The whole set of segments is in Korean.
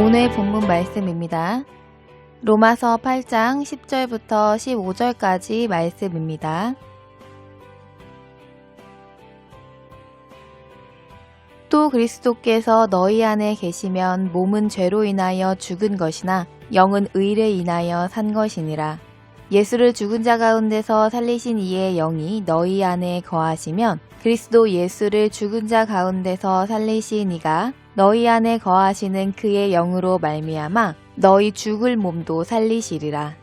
오늘 본문 말씀입니다. 로마서 8장 10절부터 15절까지 말씀입니다. 또 그리스도께서 너희 안에 계시면 몸은 죄로 인하여 죽은 것이나 영은 의를 인하여 산 것이니라. 예수를 죽은 자 가운데서 살리신 이의 영이 너희 안에 거하시면 그리스도 예수를 죽은 자 가운데서 살리신 이가 너희 안에 거하시는 그의 영으로 말미암아 너희 죽을 몸도 살리시리라.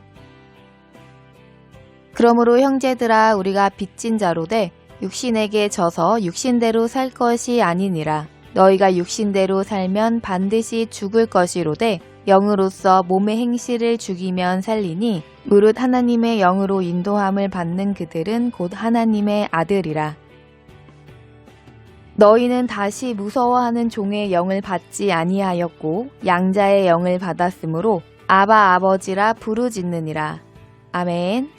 그러므로 형제들아 우리가 빚진 자로 돼 육신에게 져서 육신대로 살 것이 아니니라. 너희가 육신대로 살면 반드시 죽을 것이로되 영으로서 몸의 행실을 죽이면 살리니 무릇 하나님의 영으로 인도함을 받는 그들은 곧 하나님의 아들이라. 너희는 다시 무서워하는 종의 영을 받지 아니하였고 양자의 영을 받았으므로 아바 아버지라 부르짖느니라. 아멘.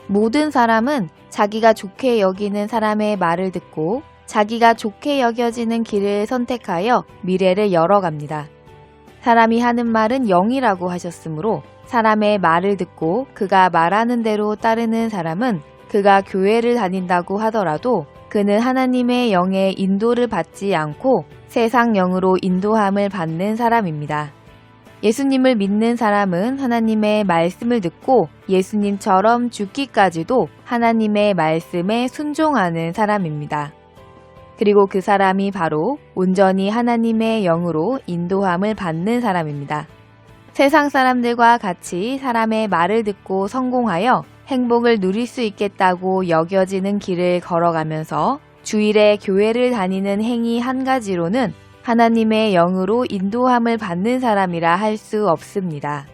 모든 사람은 자기가 좋게 여기는 사람의 말을 듣고 자기가 좋게 여겨지는 길을 선택하여 미래를 열어갑니다. 사람이 하는 말은 영이라고 하셨으므로 사람의 말을 듣고 그가 말하는 대로 따르는 사람은 그가 교회를 다닌다고 하더라도 그는 하나님의 영의 인도를 받지 않고 세상 영으로 인도함을 받는 사람입니다. 예수님을 믿는 사람은 하나님의 말씀을 듣고 예수님처럼 죽기까지도 하나님의 말씀에 순종하는 사람입니다. 그리고 그 사람이 바로 온전히 하나님의 영으로 인도함을 받는 사람입니다. 세상 사람들과 같이 사람의 말을 듣고 성공하여 행복을 누릴 수 있겠다고 여겨지는 길을 걸어가면서 주일에 교회를 다니는 행위 한 가지로는 하나님의 영으로 인도함을 받는 사람이라 할 수 없습니다.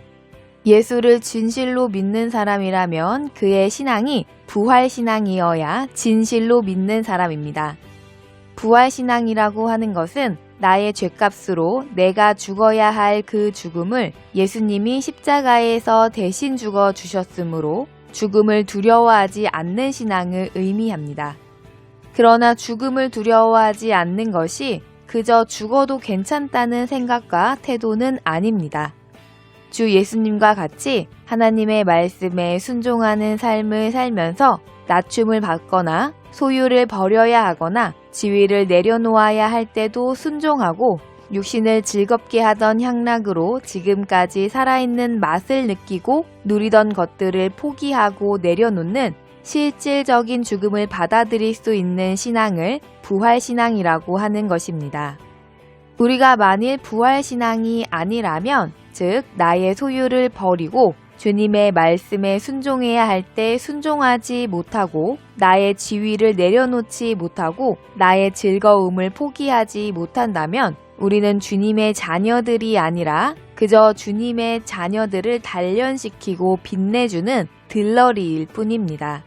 예수를 진실로 믿는 사람이라면 그의 신앙이 부활신앙이어야 진실로 믿는 사람입니다. 부활신앙이라고 하는 것은 나의 죄값으로 내가 죽어야 할 그 죽음을 예수님이 십자가에서 대신 죽어 주셨으므로 죽음을 두려워하지 않는 신앙을 의미합니다. 그러나 죽음을 두려워하지 않는 것이 그저 죽어도 괜찮다는 생각과 태도는 아닙니다. 주 예수님과 같이 하나님의 말씀에 순종하는 삶을 살면서 낮춤을 받거나 소유를 버려야 하거나 지위를 내려놓아야 할 때도 순종하고 육신을 즐겁게 하던 향락으로 지금까지 살아있는 맛을 느끼고 누리던 것들을 포기하고 내려놓는 실질적인 죽음을 받아들일 수 있는 신앙을 부활신앙이라고 하는 것입니다. 우리가 만일 부활신앙이 아니라면, 즉 나의 소유를 버리고 주님의 말씀에 순종해야 할 때 순종하지 못하고 나의 지위를 내려놓지 못하고 나의 즐거움을 포기하지 못한다면 우리는 주님의 자녀들이 아니라 그저 주님의 자녀들을 단련시키고 빛내주는 들러리일 뿐입니다.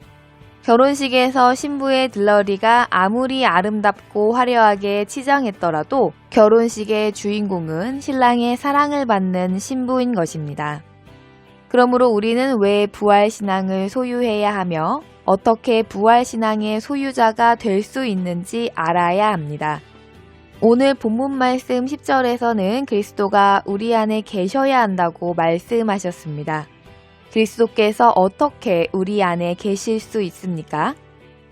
결혼식에서 신부의 들러리가 아무리 아름답고 화려하게 치장했더라도 결혼식의 주인공은 신랑의 사랑을 받는 신부인 것입니다. 그러므로 우리는 왜 부활신앙을 소유해야 하며 어떻게 부활신앙의 소유자가 될 수 있는지 알아야 합니다. 오늘 본문 말씀 10절에서는 그리스도가 우리 안에 계셔야 한다고 말씀하셨습니다. 그리스도께서 어떻게 우리 안에 계실 수 있습니까?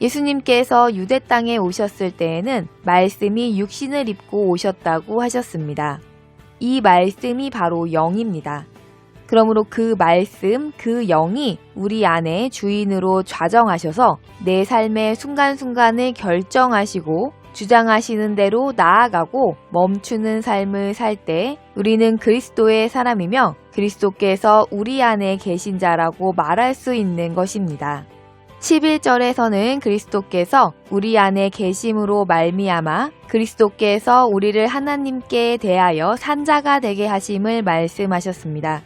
예수님께서 유대 땅에 오셨을 때에는 말씀이 육신을 입고 오셨다고 하셨습니다. 이 말씀이 바로 영입니다. 그러므로 그 말씀, 그 영이 우리 안에 주인으로 좌정하셔서 내 삶의 순간순간을 결정하시고 주장하시는 대로 나아가고 멈추는 삶을 살 때 우리는 그리스도의 사람이며 그리스도께서 우리 안에 계신 자라고 말할 수 있는 것입니다. 11절에서는 그리스도께서 우리 안에 계심으로 말미암아 그리스도께서 우리를 하나님께 대하여 산자가 되게 하심을 말씀하셨습니다.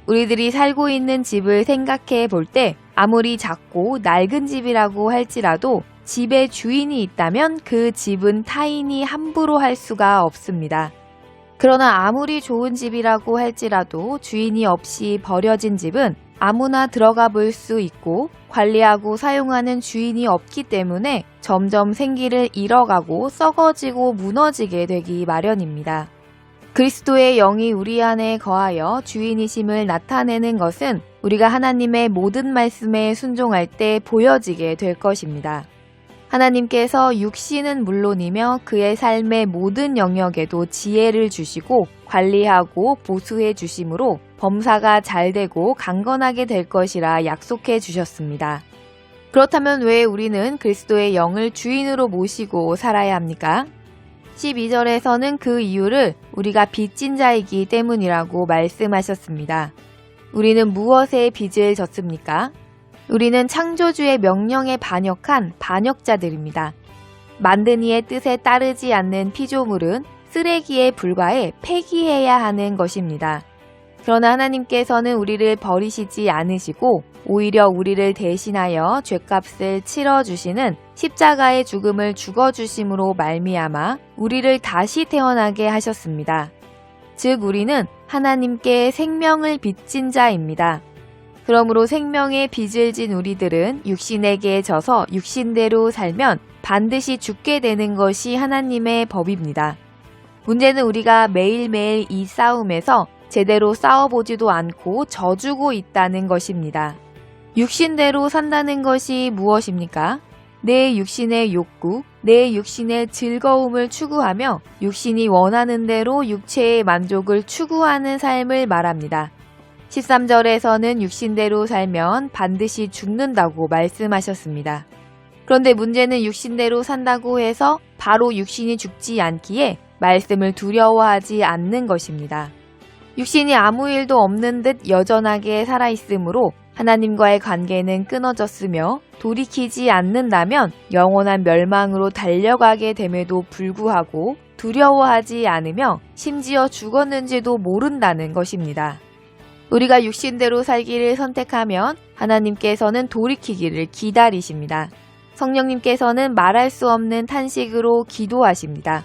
우리들이 살고 있는 집을 생각해 볼 때 아무리 작고 낡은 집이라고 할지라도 집의 주인이 있다면 그 집은 타인이 함부로 할 수가 없습니다. 그러나 아무리 좋은 집이라고 할지라도 주인이 없이 버려진 집은 아무나 들어가 볼 수 있고 관리하고 사용하는 주인이 없기 때문에 점점 생기를 잃어가고 썩어지고 무너지게 되기 마련입니다. 그리스도의 영이 우리 안에 거하여 주인이심을 나타내는 것은 우리가 하나님의 모든 말씀에 순종할 때 보여지게 될 것입니다. 하나님께서 육신은 물론이며 그의 삶의 모든 영역에도 지혜를 주시고 관리하고 보수해 주심으로 범사가 잘 되고 강건하게 될 것이라 약속해 주셨습니다. 그렇다면 왜 우리는 그리스도의 영을 주인으로 모시고 살아야 합니까? 12절에서는 그 이유를 우리가 빚진 자이기 때문이라고 말씀하셨습니다. 우리는 무엇에 빚을 졌습니까? 우리는 창조주의 명령에 반역한 반역자들입니다. 만든 이의 뜻에 따르지 않는 피조물은 쓰레기에 불과해 폐기해야 하는 것입니다. 그러나 하나님께서는 우리를 버리시지 않으시고 오히려 우리를 대신하여 죗값을 치러주시는 십자가의 죽음을 죽어주심으로 말미암아 우리를 다시 태어나게 하셨습니다. 즉 우리는 하나님께 생명을 빚진 자입니다. 그러므로 생명의 빚을 진 우리들은 육신에게 져서 육신대로 살면 반드시 죽게 되는 것이 하나님의 법입니다. 문제는 우리가 매일매일 이 싸움에서 제대로 싸워보지도 않고 져주고 있다는 것입니다. 육신대로 산다는 것이 무엇입니까? 내 육신의 욕구, 내 육신의 즐거움을 추구하며 육신이 원하는 대로 육체의 만족을 추구하는 삶을 말합니다. 13절에서는 육신대로 살면 반드시 죽는다고 말씀하셨습니다. 그런데 문제는 육신대로 산다고 해서 바로 육신이 죽지 않기에 말씀을 두려워하지 않는 것입니다. 육신이 아무 일도 없는 듯 여전하게 살아있으므로 하나님과의 관계는 끊어졌으며 돌이키지 않는다면 영원한 멸망으로 달려가게 됨에도 불구하고 두려워하지 않으며 심지어 죽었는지도 모른다는 것입니다. 우리가 육신대로 살기를 선택하면 하나님께서는 돌이키기를 기다리십니다. 성령님께서는 말할 수 없는 탄식으로 기도하십니다.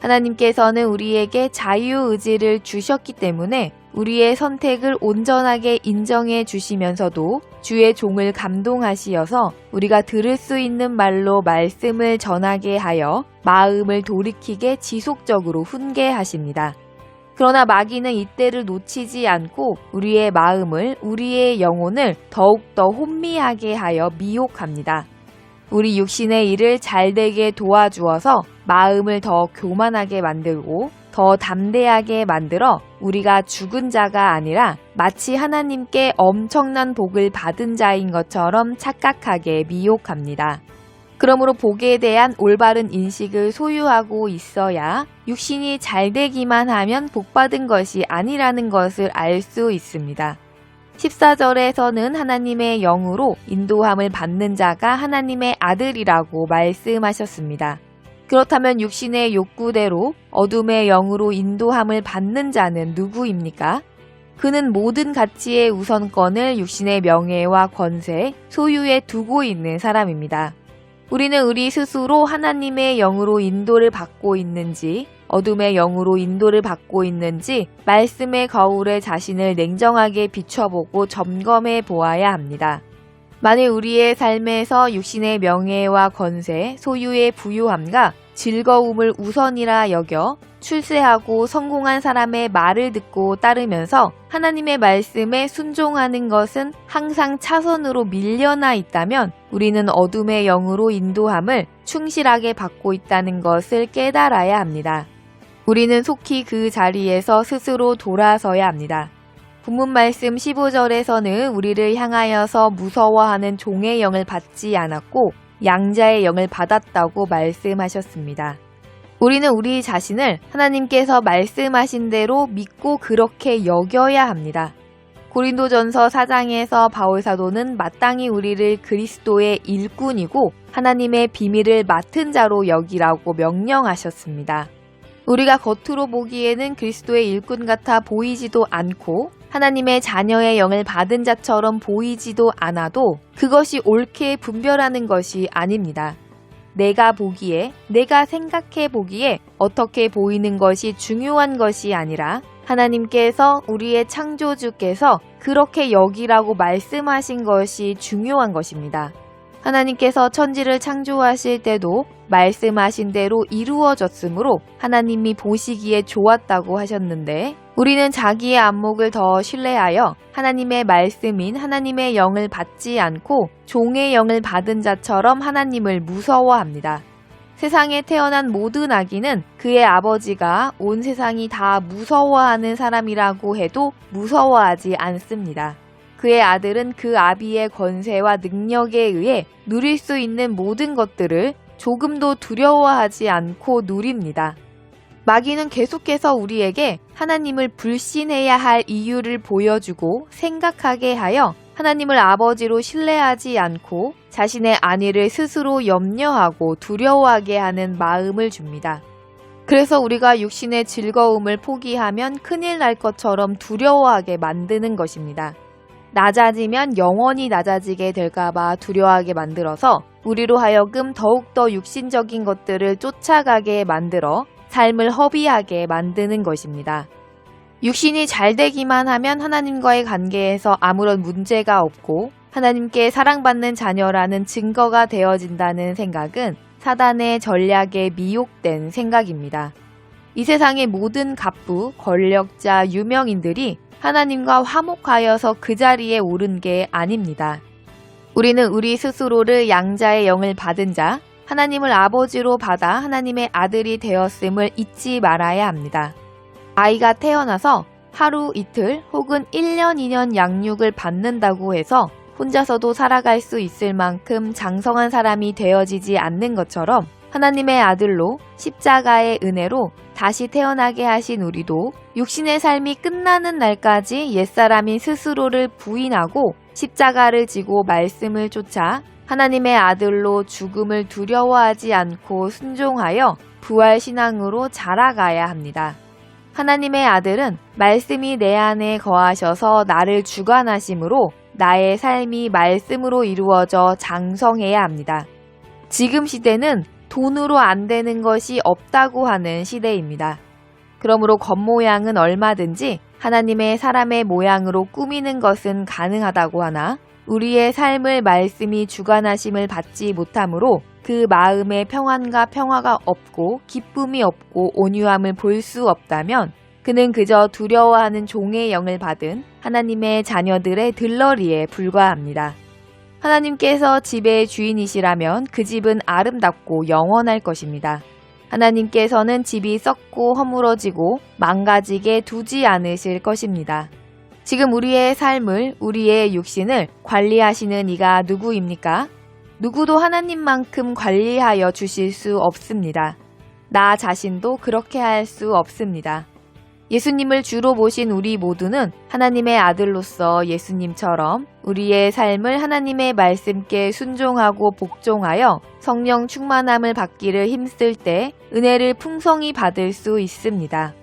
하나님께서는 우리에게 자유의지를 주셨기 때문에 우리의 선택을 온전하게 인정해 주시면서도 주의 종을 감동하시어서 우리가 들을 수 있는 말로 말씀을 전하게 하여 마음을 돌이키게 지속적으로 훈계하십니다. 그러나 마귀는 이때를 놓치지 않고 우리의 마음을, 우리의 영혼을 더욱더 혼미하게 하여 미혹합니다. 우리 육신의 일을 잘되게 도와주어서 마음을 더 교만하게 만들고 더 담대하게 만들어 우리가 죽은 자가 아니라 마치 하나님께 엄청난 복을 받은 자인 것처럼 착각하게 미혹합니다. 그러므로 복에 대한 올바른 인식을 소유하고 있어야 육신이 잘되기만 하면 복받은 것이 아니라는 것을 알 수 있습니다. 14절에서는 하나님의 영으로 인도함을 받는 자가 하나님의 아들이라고 말씀하셨습니다. 그렇다면 육신의 욕구대로 어둠의 영으로 인도함을 받는 자는 누구입니까? 그는 모든 가치의 우선권을 육신의 명예와 권세, 소유에 두고 있는 사람입니다. 우리는 우리 스스로 하나님의 영으로 인도를 받고 있는지, 어둠의 영으로 인도를 받고 있는지 말씀의 거울에 자신을 냉정하게 비춰보고 점검해 보아야 합니다. 만일 우리의 삶에서 육신의 명예와 권세, 소유의 부유함과 즐거움을 우선이라 여겨 출세하고 성공한 사람의 말을 듣고 따르면서 하나님의 말씀에 순종하는 것은 항상 차선으로 밀려나 있다면 우리는 어둠의 영으로 인도함을 충실하게 받고 있다는 것을 깨달아야 합니다. 우리는 속히 그 자리에서 스스로 돌아서야 합니다. 본문 말씀 15절에서는 우리를 향하여서 무서워하는 종의 영을 받지 않았고 양자의 영을 받았다고 말씀하셨습니다. 우리는 우리 자신을 하나님께서 말씀하신 대로 믿고 그렇게 여겨야 합니다. 고린도전서 4장에서 바울사도는 마땅히 우리를 그리스도의 일꾼이고 하나님의 비밀을 맡은 자로 여기라고 명령하셨습니다. 우리가 겉으로 보기에는 그리스도의 일꾼 같아 보이지도 않고 하나님의 자녀의 영을 받은 자처럼 보이지도 않아도 그것이 옳게 분별하는 것이 아닙니다. 내가 보기에, 내가 생각해 보기에 어떻게 보이는 것이 중요한 것이 아니라 하나님께서 우리의 창조주께서 그렇게 여기라고 말씀하신 것이 중요한 것입니다. 하나님께서 천지를 창조하실 때도 말씀하신 대로 이루어졌으므로 하나님이 보시기에 좋았다고 하셨는데 우리는 자기의 안목을 더 신뢰하여 하나님의 말씀인 하나님의 영을 받지 않고 종의 영을 받은 자처럼 하나님을 무서워합니다. 세상에 태어난 모든 아기는 그의 아버지가 온 세상이 다 무서워하는 사람이라고 해도 무서워하지 않습니다. 그의 아들은 그 아비의 권세와 능력에 의해 누릴 수 있는 모든 것들을 조금도 두려워하지 않고 누립니다. 마귀는 계속해서 우리에게 하나님을 불신해야 할 이유를 보여주고 생각하게 하여 하나님을 아버지로 신뢰하지 않고 자신의 안위를 스스로 염려하고 두려워하게 하는 마음을 줍니다. 그래서 우리가 육신의 즐거움을 포기하면 큰일 날 것처럼 두려워하게 만드는 것입니다. 낮아지면 영원히 낮아지게 될까봐 두려워하게 만들어서 우리로 하여금 더욱더 육신적인 것들을 쫓아가게 만들어 삶을 허비하게 만드는 것입니다. 육신이 잘 되기만 하면 하나님과의 관계에서 아무런 문제가 없고 하나님께 사랑받는 자녀라는 증거가 되어진다는 생각은 사단의 전략에 미혹된 생각입니다. 이 세상의 모든 갑부, 권력자, 유명인들이 하나님과 화목하여서 그 자리에 오른 게 아닙니다. 우리는 우리 스스로를 양자의 영을 받은 자, 하나님을 아버지로 받아 하나님의 아들이 되었음을 잊지 말아야 합니다. 아이가 태어나서 하루 이틀 혹은 1년 2년 양육을 받는다고 해서 혼자서도 살아갈 수 있을 만큼 장성한 사람이 되어지지 않는 것처럼 하나님의 아들로 십자가의 은혜로 다시 태어나게 하신 우리도 육신의 삶이 끝나는 날까지 옛사람인 스스로를 부인하고 십자가를 지고 말씀을 쫓아 하나님의 아들로 죽음을 두려워하지 않고 순종하여 부활신앙으로 자라가야 합니다. 하나님의 아들은 말씀이 내 안에 거하셔서 나를 주관하심으로 나의 삶이 말씀으로 이루어져 장성해야 합니다. 지금 시대는 돈으로 안 되는 것이 없다고 하는 시대입니다. 그러므로 겉모양은 얼마든지 하나님의 사람의 모양으로 꾸미는 것은 가능하다고 하나 우리의 삶을 말씀이 주관하심을 받지 못하므로 그 마음에 평안과 평화가 없고 기쁨이 없고 온유함을 볼 수 없다면 그는 그저 두려워하는 종의 영을 받은 하나님의 자녀들의 들러리에 불과합니다. 하나님께서 집의 주인이시라면 그 집은 아름답고 영원할 것입니다. 하나님께서는 집이 썩고 허물어지고 망가지게 두지 않으실 것입니다. 지금 우리의 삶을, 우리의 육신을 관리하시는 이가 누구입니까? 누구도 하나님만큼 관리하여 주실 수 없습니다. 나 자신도 그렇게 할 수 없습니다. 예수님을 주로 모신 우리 모두는 하나님의 아들로서 예수님처럼 우리의 삶을 하나님의 말씀께 순종하고 복종하여 성령 충만함을 받기를 힘쓸 때 은혜를 풍성히 받을 수 있습니다.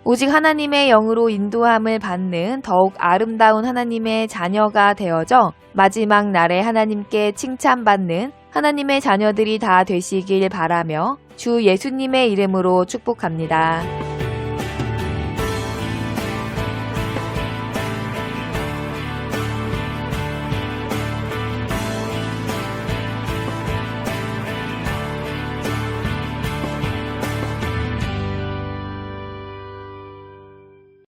오직 하나님의 영으로 인도함을 받는 더욱 아름다운 하나님의 자녀가 되어져 마지막 날에 하나님께 칭찬받는 하나님의 자녀들이 다 되시길 바라며 주 예수님의 이름으로 축복합니다.